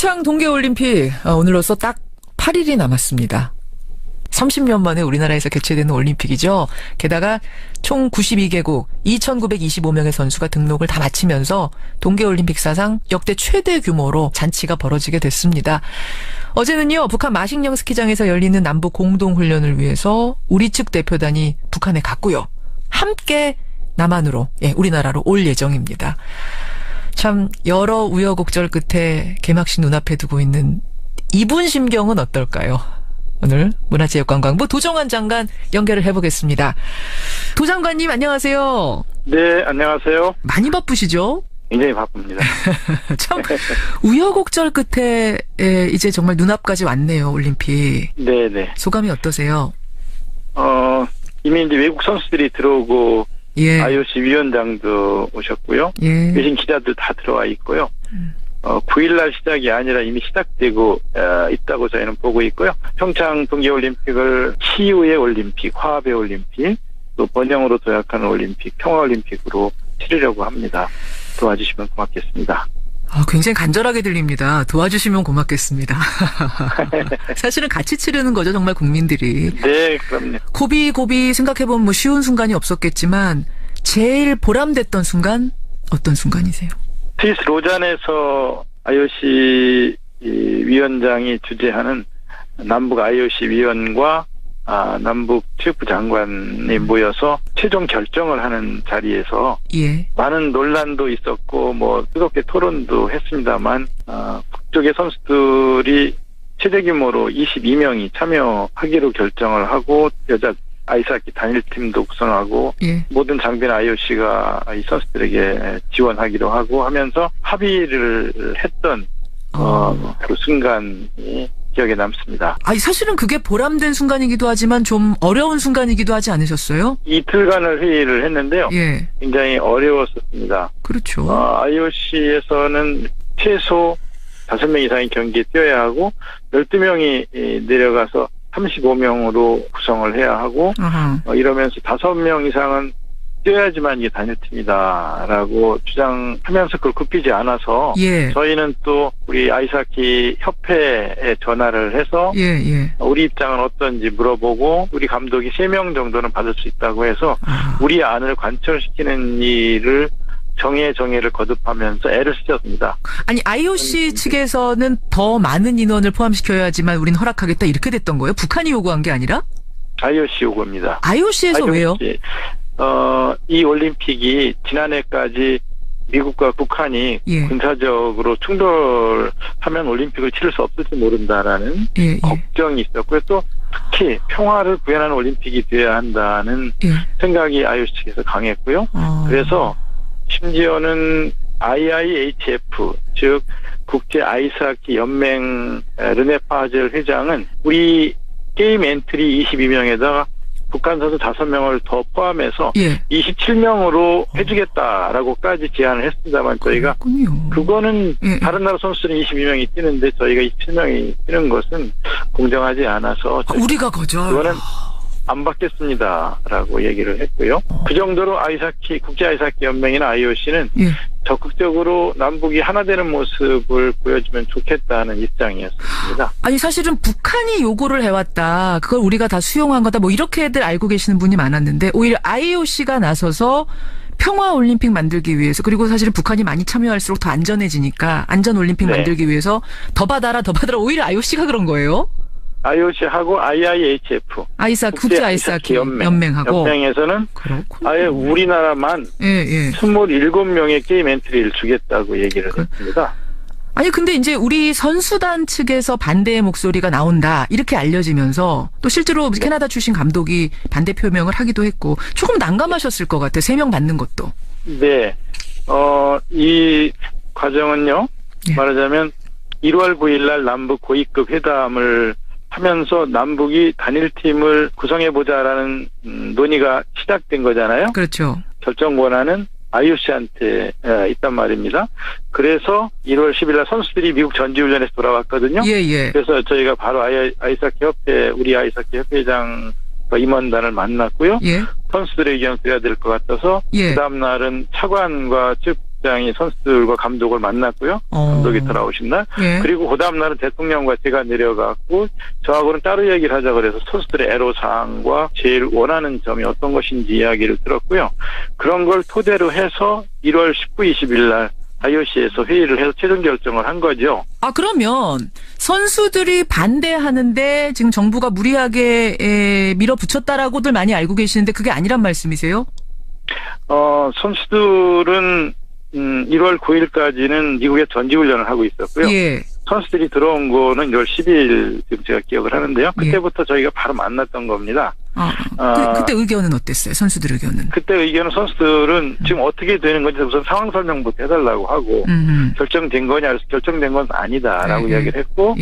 평창 동계올림픽 오늘로써 딱 8일이 남았습니다. 30년 만에 우리나라에서 개최되는 올림픽이죠. 게다가 총 92개국 2,925명의 선수가 등록을 다 마치면서 동계올림픽 사상 역대 최대 규모로 잔치가 벌어지게 됐습니다. 어제는요, 북한 마식령 스키장에서 열리는 남북 공동훈련을 위해서 우리 측 대표단이 북한에 갔고요. 함께 남한으로, 우리나라로 올 예정입니다. 참 여러 우여곡절 끝에 개막식 눈앞에 두고 있는 이분 심경은 어떨까요? 오늘 문화체육관광부 도정환 장관 연결을 해보겠습니다. 도 장관님 안녕하세요. 네, 안녕하세요. 많이 바쁘시죠? 굉장히 바쁩니다. 참 우여곡절 끝에 이제 정말 눈앞까지 왔네요, 올림픽. 네네. 소감이 어떠세요? 이미 이제 외국 선수들이 들어오고 예. IOC 위원장도 오셨고요. 예. 외신 기자들 다 들어와 있고요. 9일날 시작이 아니라 이미 시작되고 있다고 저희는 보고 있고요. 평창 동계올림픽을 치유의 올림픽, 화합의 올림픽, 또 번영으로 도약하는 올림픽, 평화올림픽으로 치르려고 합니다. 도와주시면 고맙겠습니다. 굉장히 간절하게 들립니다. 도와주시면 고맙겠습니다. 사실은 같이 치르는 거죠, 정말 국민들이. 네, 그럼요. 고비 생각해보면 뭐 쉬운 순간이 없었겠지만 제일 보람됐던 순간 어떤 순간이세요? 스위스 로잔에서 IOC 위원장이 주재하는 남북 IOC 위원과 남북 체육부 장관이 모여서 최종 결정을 하는 자리에서 예. 많은 논란도 있었고 뭐 뜨겁게 토론도 했습니다만 북쪽의 선수들이 최대 규모로 22명이 참여하기로 결정을 하고 여자 아이스하키 단일팀도 구성하고 예. 모든 장비는 IOC가 이 선수들에게 지원하기로 하고 하면서 합의를 했던 그 순간이 기억에 남습니다. 사실은 그게 보람된 순간이기도 하지만 좀 어려운 순간이기도 하지 않으셨어요? 이틀간을 회의를 했는데요. 예. 굉장히 어려웠었습니다. 그렇죠. IOC에서는 최소 5명 이상의 경기에 뛰어야 하고 12명이 내려가서 35명으로 구성을 해야 하고 이러면서 5명 이상은 뛰어야지만 이게 단일팀이다라고 주장하면서 그걸 굽히지 않아서 예. 저희는 또 우리 아이스하키 협회에 전화를 해서 우리 입장은 어떤지 물어보고 우리 감독이 3명 정도는 받을 수 있다고 해서 우리 안을 관철시키는 일을 정예를 거듭하면서 애를 쓰셨습니다. 아니 IOC 측에서는 더 많은 인원을 포함시켜야지만 우린 허락하겠다 이렇게 됐던 거예요? 북한이 요구한 게 아니라? IOC 요구입니다. IOC에서 왜요? 이 올림픽이 지난해까지 미국과 북한이 예. 군사적으로 충돌하면 올림픽을 치를 수 없을지 모른다라는 걱정이 있었고요. 또 특히 평화를 구현하는 올림픽이 되어야 한다는 생각이 IOC 측에서 강했고요. 그래서 심지어는 IIHF 즉 국제 아이스하키 연맹 르네 파젤 회장은 우리 게임 엔트리 22명에다가 북한 선수 5명을 더 포함해서 27명으로 해주겠다라고까지 제안을 했습니다만 저희가 그거는 다른 나라 선수들은 22명이 뛰는데 저희가 27명이 뛰는 것은 공정하지 않아서 우리가 거죠. 그거는 안 받겠습니다라고 얘기를 했고요. 그 정도로 국제 아이스하키 연맹이나 IOC는 적극적으로 남북이 하나 되는 모습을 보여주면 좋겠다는 입장이었습니다. 아니 사실은 북한이 요구를 해왔다. 그걸 우리가 다 수용한 거다. 뭐 이렇게들 알고 계시는 분이 많았는데 오히려 IOC가 나서서 평화올림픽 만들기 위해서 그리고 사실은 북한이 많이 참여할수록 더 안전해지니까 안전올림픽 만들기 위해서 더 받아라 오히려 IOC가 그런 거예요? IOC하고 IIHF 국제 아이스하키 연맹에서는 아예 우리나라만 27명의 게임 엔트리를 주겠다고 얘기를 했습니다. 아니 근데 이제 우리 선수단 측에서 반대의 목소리가 나온다 이렇게 알려지면서 또 실제로 캐나다 출신 감독이 반대 표명을 하기도 했고 조금 난감하셨을 것 같아요. 3명 받는 것도. 네. 이 과정은요. 말하자면 1월 9일 날 남북 고위급 회담을 하면서 남북이 단일팀을 구성해보자라는 논의가 시작된 거잖아요. 그렇죠. 결정 권한은 IOC한테 있단 말입니다. 그래서 1월 10일 날 선수들이 미국 전지훈련에서 돌아왔거든요. 그래서 저희가 바로 아이스하키 협회, 우리 아이스하키 협회장과 임원단을 만났고요. 선수들의 의견을 드려야 될 것 같아서 그 다음 날은 차관과 즉 부국장이 선수들과 감독을 만났고요. 감독이 돌아오신 날. 예. 그리고 그 다음 날은 대통령과 제가 내려갔고 저하고는 따로 얘기를 하자 그래서 선수들의 애로사항과 제일 원하는 점이 어떤 것인지 이야기를 들었고요. 그런 걸 토대로 해서 1월 19, 20일 날 IOC에서 회의를 해서 최종 결정을 한 거죠. 아, 그러면 선수들이 반대하는데 지금 정부가 무리하게 밀어붙였다라고들 많이 알고 계시는데 그게 아니란 말씀이세요? 선수들은 1월 9일까지는 미국에 전지훈련을 하고 있었고요. 예. 선수들이 들어온 거는 1월 12일 지금 제가 기억을 하는데요. 그때부터 저희가 바로 만났던 겁니다. 그때 의견은 어땠어요? 선수들 의견은? 그때 의견은 선수들은 지금 어떻게 되는 건지 우선 상황 설명부터 해달라고 하고 결정된 거냐 그래서 결정된 건 아니다라고 이야기를 했고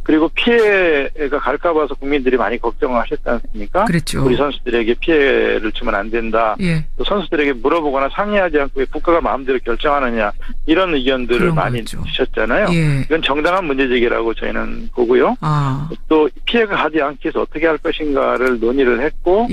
그리고 피해가 갈까 봐서 국민들이 많이 걱정을 하셨지 않습니까? 그랬죠. 우리 선수들에게 피해를 주면 안 된다. 또 선수들에게 물어보거나 상의하지 않고 왜 국가가 마음대로 결정하느냐 이런 의견들을 많이 주셨잖아요. 이건 정당한 문제제기라고 저희는 보고요. 또 피해가 가지 않기 위해서 어떻게 할 것인가를 논의를 했고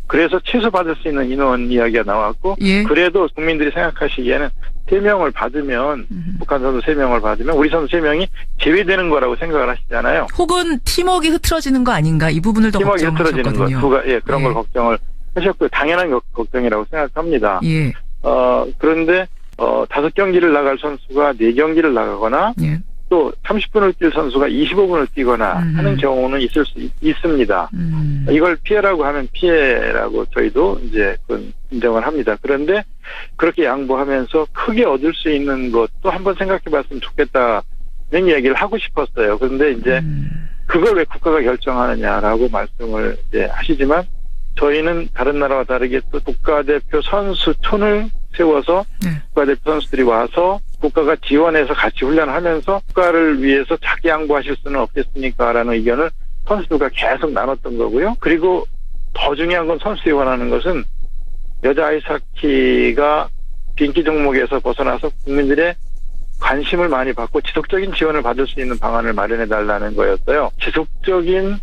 그래서 취소받을 수 있는 인원 이야기가 나왔고 그래도 국민들이 생각하시기에는 3명을 받으면 북한 선수 3명을 받으면 우리 선수 3명이 제외되는 거라고 생각을 하시잖아요. 혹은 팀워크가 흐트러지는 거 아닌가 이 부분을 더 걱정하셨거든요. 팀워크가 흐트러지는 것 그런 걸 걱정을 하셨고요. 당연한 걱정이라고 생각합니다. 그런데 5경기를 나갈 선수가 4경기를 나가거나 또 30분을 뛸 선수가 25분을 뛰거나 하는 경우는 있을 수 있습니다. 이걸 피해라고 하면 피해라고 저희도 이제 인정을 합니다. 그런데 그렇게 양보하면서 크게 얻을 수 있는 것도 한번 생각해 봤으면 좋겠다는 이야기를 하고 싶었어요. 그런데 이제 그걸 왜 국가가 결정하느냐라고 말씀을 이제 하시지만 저희는 다른 나라와 다르게 또 국가대표 선수촌을 세워서 국가대표 선수들이 와서 국가가 지원해서 같이 훈련하면서 국가를 위해서 자기 양보하실 수는 없겠습니까? 라는 의견을 선수들과 계속 나눴던 거고요. 그리고 더 중요한 건 선수들이 원하는 것은 여자 아이스하키가 비인기 종목에서 벗어나서 국민들의 관심을 많이 받고 지속적인 지원을 받을 수 있는 방안을 마련해달라는 거였어요. 지속적인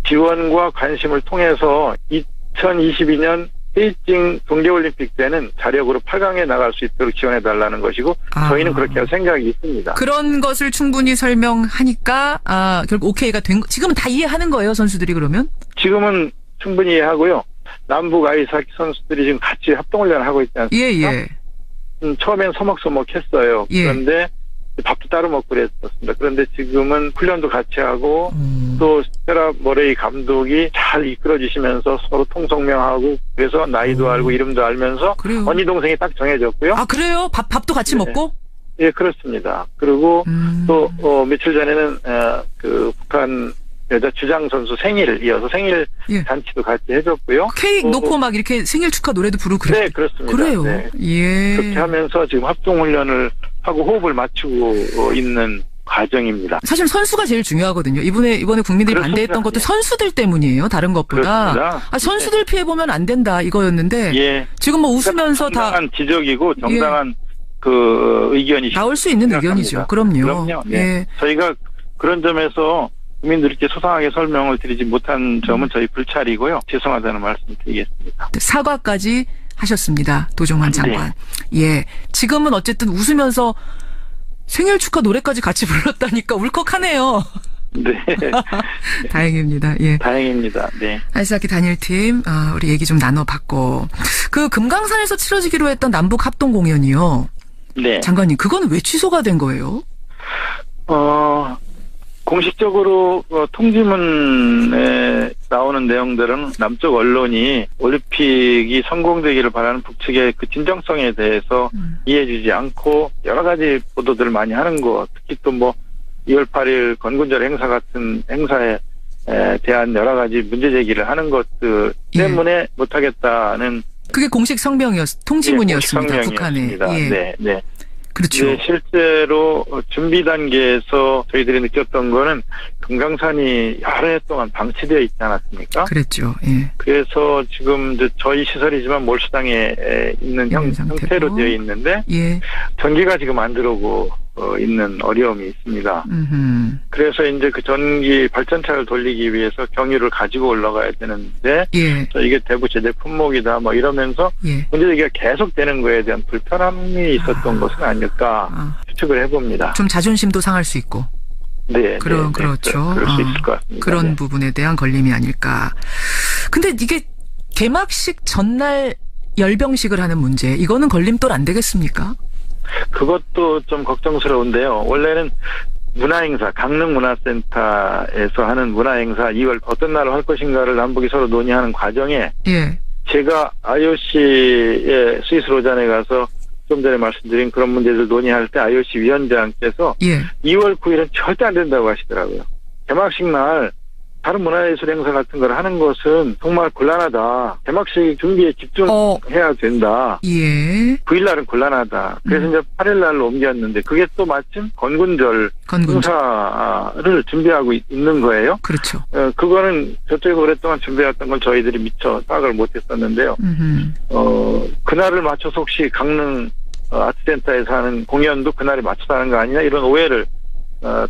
지원과 관심을 통해서 2022년 베이징 동계올림픽 때는 자력으로 8강에 나갈 수 있도록 지원해달라는 것이고 저희는 그렇게 할 생각이 있습니다. 그런 것을 충분히 설명하니까 결국 오케이가 된 지금은 다 이해하는 거예요, 선수들이 그러면? 지금은 충분히 이해하고요. 남북 아이스하키 선수들이 지금 같이 합동훈련을 하고 있지 않습니까? 처음엔 서먹서먹했어요. 그런데 밥도 따로 먹고 그랬었습니다. 그런데 지금은 훈련도 같이 하고 또 스테라 머레이 감독이 잘 이끌어 주시면서 서로 통성명하고 그래서 나이도 알고 이름도 알면서 그래요. 언니 동생이 딱 정해졌고요. 아, 그래요? 밥도 같이 먹고? 예, 그렇습니다. 그리고 또 며칠 전에는 그 북한 여자 주장 선수 생일 이어서 생일 잔치도 같이 해줬고요. 케이크 놓고 막 이렇게 생일 축하 노래도 부르고 그래요. 네, 그렇습니다. 그래요. 그렇게 하면서 지금 합동훈련을 하고 호흡을 맞추고 있는 과정입니다. 사실 선수가 제일 중요하거든요. 이번에 국민들이 그렇습니다. 반대했던 것도 선수들 때문이에요. 다른 것보다. 선수들 피해 보면 안 된다 이거였는데 지금 뭐 웃으면서 정당한 지적이고 정당한 그 의견이 나올 수 있는 의견이죠. 그럼요. 저희가 그런 점에서 국민들께 소상하게 설명을 드리지 못한 점은 저희 불찰이고요. 죄송하다는 말씀 드리겠습니다. 사과까지 하셨습니다. 도종환 장관. 지금은 어쨌든 웃으면서 생일 축하 노래까지 같이 불렀다니까 울컥하네요. 네. 다행입니다. 다행입니다. 네. 아이스하키 단일팀, 우리 얘기 좀 나눠봤고. 그 금강산에서 치러지기로 했던 남북 합동 공연이요. 네. 장관님, 그거는 왜 취소가 된 거예요? 공식적으로 통지문에 나오는 내용들은 남쪽 언론이 올림픽이 성공되기를 바라는 북측의 그 진정성에 대해서 이해해주지 않고 여러 가지 보도들을 많이 하는 것, 특히 또 뭐 2월 8일 건군절 행사 같은 행사에 대한 여러 가지 문제 제기를 하는 것들 때문에 못하겠다는 그게 공식 통지문이었습니다. 북한에. 네. 그렇죠. 실제로 준비 단계에서 저희들이 느꼈던 거는 금강산이 여러 해 동안 방치되어 있지 않았습니까? 그랬죠. 그래서 지금 저희 시설이지만 몰수당에 있는 형태로 되어 있는데 전기가 지금 안 들어오고 있는 어려움이 있습니다. 그래서 이제 그 전기 발전차를 돌리기 위해서 경유를 가지고 올라가야 되는데 예. 이게 대구 제재 품목이다 뭐 이러면서 예. 문제제기가 계속되는 거에 대한 불편함이 있었던 것은 아닐까 추측을 해봅니다. 좀 자존심도 상할 수 있고. 네. 그렇죠. 그럴 수 있을 것 같습니다. 그런 네. 부분에 대한 걸림이 아닐까. 근데 이게 개막식 전날 열병식을 하는 문제, 이거는 걸림돌 안 되겠습니까? 그것도 좀 걱정스러운데요. 원래는 문화행사, 강릉문화센터에서 하는 문화행사 2월 어떤 날을 할 것인가를 남북이 서로 논의하는 과정에 예. 제가 IOC의 스위스 로잔에 가서 좀 전에 말씀드린 그런 문제를 논의할 때 IOC 위원장께서 예. 2월 9일은 절대 안 된다고 하시더라고요. 개막식 날 다른 문화예술 행사 같은 걸 하는 것은 정말 곤란하다. 개막식 준비에 집중해야 된다. 예. 9일 날은 곤란하다. 그래서 이제 8일 날로 옮겼는데 그게 또 마침 건군절 행사를 준비하고 있는 거예요. 그렇죠. 그거는 저쪽에서 오랫동안 준비했던 걸 저희들이 미처 파악을 못했었는데요. 그날을 맞춰서 혹시 강릉 아트센터에서 하는 공연도 그날에 맞춰서 하는 거 아니냐 이런 오해를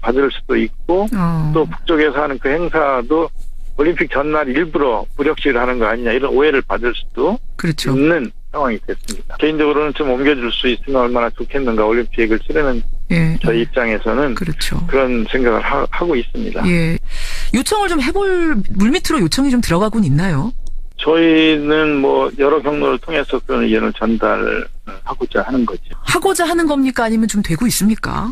받을 수도 있고 또 북쪽에서 하는 그 행사도 올림픽 전날 일부러 무력시를 하는 거 아니냐 이런 오해를 받을 수도 그렇죠. 있는 상황이 됐습니다. 개인적으로는 좀 옮겨줄 수 있으면 얼마나 좋겠는가 올림픽을 치르는 예. 저희 입장에서는 그렇죠. 그런 생각을 하고 있습니다. 예. 요청을 좀 해볼 물밑으로 요청이 좀 들어가곤 있나요? 저희는 뭐 여러 경로를 통해서 그런 의견을 전달하고자 하는 거죠. 하고자 하는 겁니까? 아니면 좀 되고 있습니까?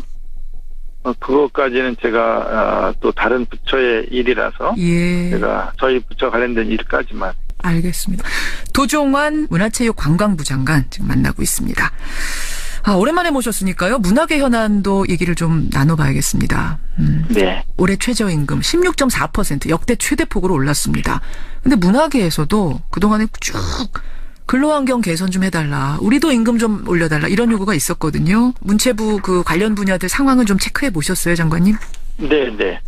그것까지는 제가 또 다른 부처의 일이라서 예. 제가 저희 부처 관련된 일까지만. 알겠습니다. 도종환 문화체육관광부 장관 지금 만나고 있습니다. 오랜만에 모셨으니까요. 문화계 현안도 얘기를 좀 나눠봐야겠습니다. 네. 올해 최저임금 16.4% 역대 최대폭으로 올랐습니다. 근데 문화계에서도 그동안에 쭉 근로환경 개선 좀 해달라. 우리도 임금 좀 올려달라. 이런 요구가 있었거든요. 문체부 그 관련 분야들 상황은 좀 체크해 보셨어요, 장관님? 네. 네,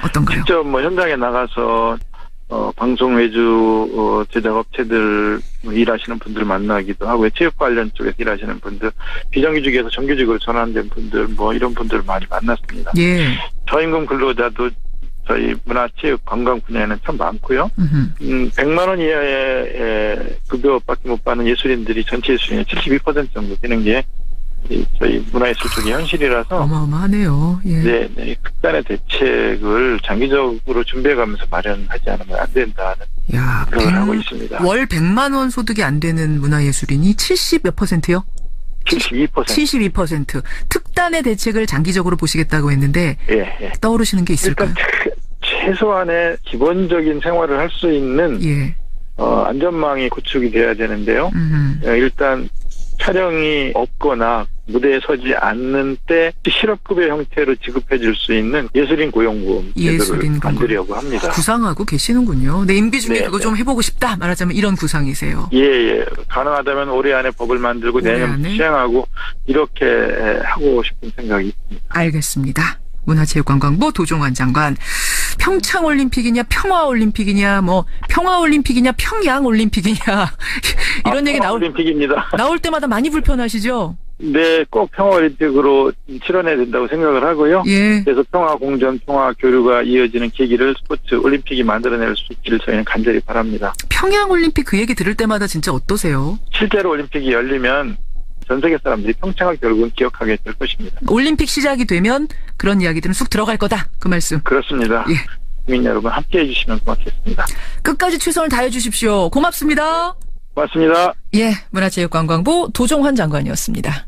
어떤가요? 직접 뭐 현장에 나가서 방송 외주 제작업체들 일하시는 분들 만나기도 하고 체육 관련 쪽에서 일하시는 분들, 비정규직에서 정규직으로 전환된 분들 뭐 이런 분들을 많이 만났습니다. 예. 저임금 근로자도 저희 문화체육 관광 분야에는 참 많고요. 100만 원 이하의 급여밖에 못 받는 예술인들이 전체 예술인의 72% 정도 되는 게 저희 문화예술 쪽의 현실이라서 어마어마하네요. 예. 네, 극단의 대책을 장기적으로 준비해가면서 마련하지 않으면 안 된다는 생각을 하고 있습니다. 월 100만 원 소득이 안 되는 문화예술인이 70 몇 %요? 72%. 특단의 대책을 장기적으로 보시겠다고 했는데 예. 떠오르시는 게 있을까요? 일단 최소한의 기본적인 생활을 할 수 있는 안전망이 구축이 돼야 되는데요. 일단 촬영이 없거나 무대에 서지 않는 때 실업급여 형태로 지급해 줄 수 있는 예술인 고용보험 제도를 만들려고 합니다. 구상하고 계시는군요. 내 임기 중에 그거 좀 해보고 싶다 말하자면 이런 구상이세요. 예. 가능하다면 올해 안에 법을 만들고 내년 시행하고 이렇게 하고 싶은 생각이 있습니다. 알겠습니다. 문화체육관광부 도종환 장관. 평창올림픽이냐 평화올림픽이냐 뭐 평화올림픽이냐 평양올림픽이냐 이런 얘기 올림픽입니다. 나올 때마다 많이 불편하시죠? 네, 꼭 평화올림픽으로 치러내야 된다고 생각을 하고요. 예. 그래서 평화공전, 평화교류가 이어지는 계기를 스포츠 올림픽이 만들어낼 수 있기를 저희는 간절히 바랍니다. 평양올림픽 그 얘기 들을 때마다 진짜 어떠세요? 실제로 올림픽이 열리면 전 세계 사람들이 평창을 결국은 기억하게 될 것입니다. 올림픽 시작이 되면 그런 이야기들은 쑥 들어갈 거다. 그 말씀. 그렇습니다. 예. 국민 여러분 함께해 주시면 고맙겠습니다. 끝까지 최선을 다해 주십시오. 고맙습니다. 고맙습니다. 예, 문화체육관광부 도종환 장관이었습니다.